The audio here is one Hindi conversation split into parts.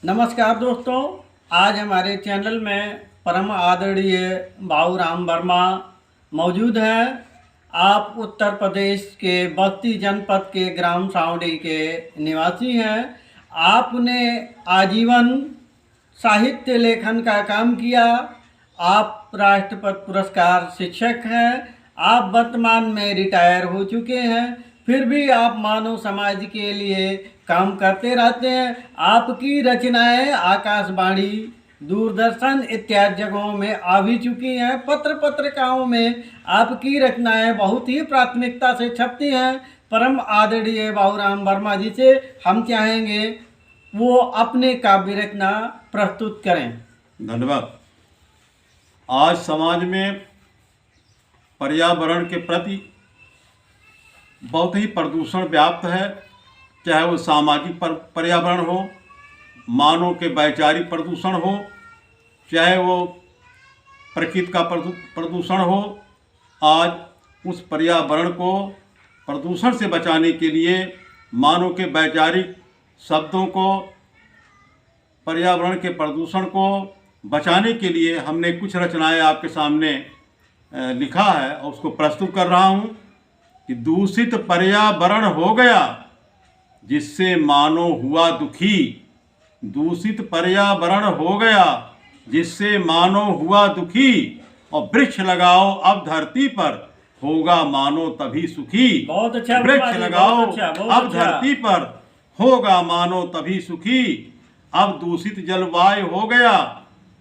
नमस्कार दोस्तों, आज हमारे चैनल में परम आदरणीय बाबूराम वर्मा मौजूद हैं। आप उत्तर प्रदेश के बस्ती जनपद के ग्राम सावड़ी के निवासी हैं। आपने आजीवन साहित्य लेखन का काम किया। आप राष्ट्रपति पुरस्कार शिक्षक हैं। आप वर्तमान में रिटायर हो चुके हैं, फिर भी आप मानव समाज के लिए काम करते रहते हैं। आपकी रचनाएं आकाशवाणी, दूरदर्शन इत्यादि जगहों में आ भी चुकी हैं। पत्र पत्रिकाओं में आपकी रचनाएं बहुत ही प्राथमिकता से छपती हैं। परम आदरणीय बाबूराम वर्मा जी से हम चाहेंगे वो अपने काव्य रचना प्रस्तुत करें। धन्यवाद। आज समाज में पर्यावरण के प्रति बहुत ही प्रदूषण व्याप्त है, चाहे वो सामाजिक पर्यावरण हो, मानव के वैचारिक प्रदूषण हो, चाहे वो प्रकृति का प्रदूषण हो। आज उस पर्यावरण को प्रदूषण से बचाने के लिए मानव के वैचारिक शब्दों को, पर्यावरण के प्रदूषण को बचाने के लिए हमने कुछ रचनाएं आपके सामने लिखा है और उसको प्रस्तुत कर रहा हूं कि दूषित पर्यावरण हो गया जिससे मानव हुआ दुखी। दूषित पर्यावरण हो गया जिससे मानव हुआ दुखी, और वृक्ष लगाओ अब धरती पर, होगा मानव तभी सुखी। बहुत अच्छा। वृक्ष लगाओ अब अच्छा। धरती पर, होगा मानव तभी सुखी। अब दूषित जलवायु हो गया,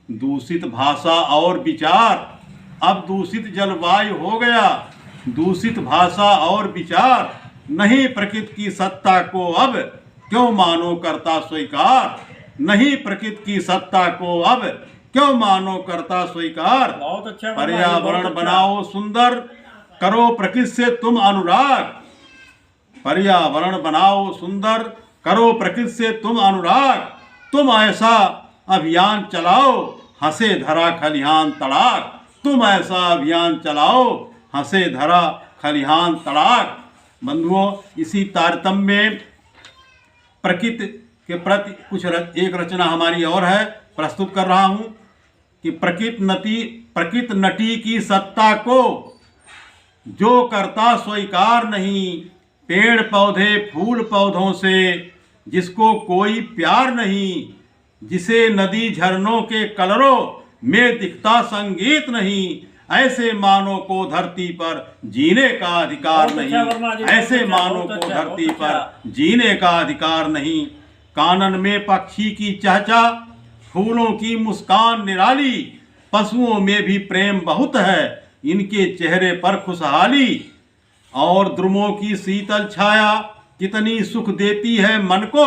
दूषित भाषा और विचार। अब दूषित जलवायु हो गया, दूषित भाषा और विचार। नहीं प्रकृति की सत्ता को अब क्यों मानो करता स्वीकार। नहीं प्रकृति की सत्ता को अब क्यों मानो करता स्वीकार। बहुत अच्छा। पर्यावरण बनाओ सुंदर, करो प्रकृति से तुम अनुराग। पर्यावरण बनाओ सुंदर, करो प्रकृति से तुम अनुराग। तुम ऐसा अभियान चलाओ, हंसे धरा खलिहान तड़ाक। तुम ऐसा अभियान चलाओ, हंसे धरा खलिहान तड़ाक। बंधुओं, इसी तारतम्य में प्रकृति के प्रति एक रचना हमारी और है, प्रस्तुत कर रहा हूँ कि प्रकृति नटी की सत्ता को जो करता स्वीकार नहीं। पेड़ पौधे फूल पौधों से जिसको कोई प्यार नहीं। जिसे नदी झरनों के कलरों में दिखता संगीत नहीं। ऐसे मानव को धरती पर जीने का अधिकार नहीं। ऐसे मानव को धरती पर जीने का अधिकार नहीं। कानन में पक्षी की चहचा, फूलों की मुस्कान निराली। पशुओं में भी प्रेम बहुत है, इनके चेहरे पर खुशहाली। और द्रुमों की शीतल छाया कितनी सुख देती है मन को।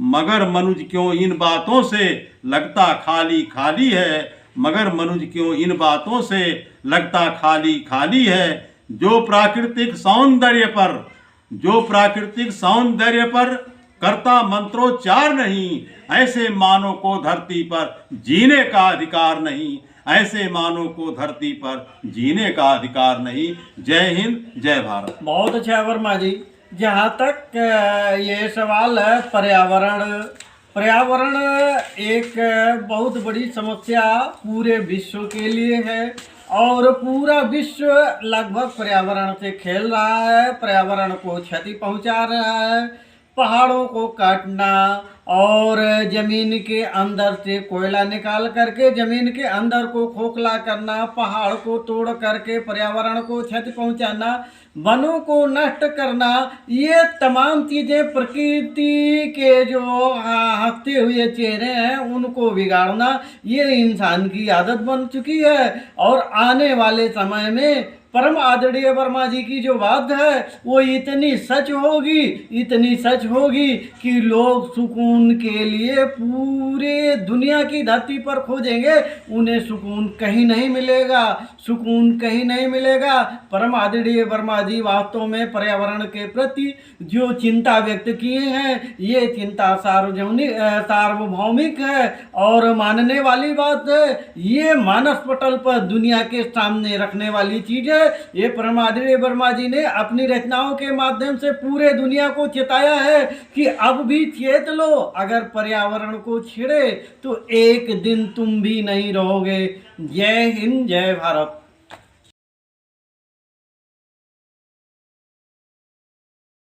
मगर मनुज क्यों इन बातों से लगता खाली खाली है। मगर मनुज क्यों इन बातों से लगता खाली खाली है। जो प्राकृतिक सौंदर्य पर करता मंत्रोच्चार नहीं। ऐसे मानव को धरती पर जीने का अधिकार नहीं। ऐसे मानव को धरती पर जीने का अधिकार नहीं। जय हिंद, जय भारत। बहुत अच्छा वर्मा जी। जहाँ तक ये सवाल है पर्यावरण एक बहुत बड़ी समस्या पूरे विश्व के लिए है, और पूरा विश्व लगभग पर्यावरण से खेल रहा है, पर्यावरण को क्षति पहुंचा रहा है। पहाड़ों को काटना और ज़मीन के अंदर से कोयला निकाल करके ज़मीन के अंदर को खोखला करना, पहाड़ को तोड़ करके पर्यावरण को क्षति पहुंचाना, वनों को नष्ट करना, ये तमाम चीज़ें प्रकृति के जो हंसते हुए चेहरे हैं उनको बिगाड़ना, ये इंसान की आदत बन चुकी है। और आने वाले समय में परम आदरणीय वर्मा जी की जो बात है वो इतनी सच होगी कि लोग सुकून के लिए पूरे दुनिया की धरती पर खोजेंगे, उन्हें सुकून कहीं नहीं मिलेगा। परम आदरणीय वर्मा जी वास्तव में पर्यावरण के प्रति जो चिंता व्यक्त किए हैं, ये चिंता सार्वभौमिक है और मानने वाली बात है। ये मानस पटल पर दुनिया के सामने रखने वाली चीज़ है। है। ये परमादेव वर्मा जी ने अपनी रचनाओं के माध्यम से पूरे दुनिया को चेताया है कि अब भी चेत लो, अगर पर्यावरण को छेड़े तो एक दिन तुम भी नहीं रहोगे। जय हिंद, जय भारत।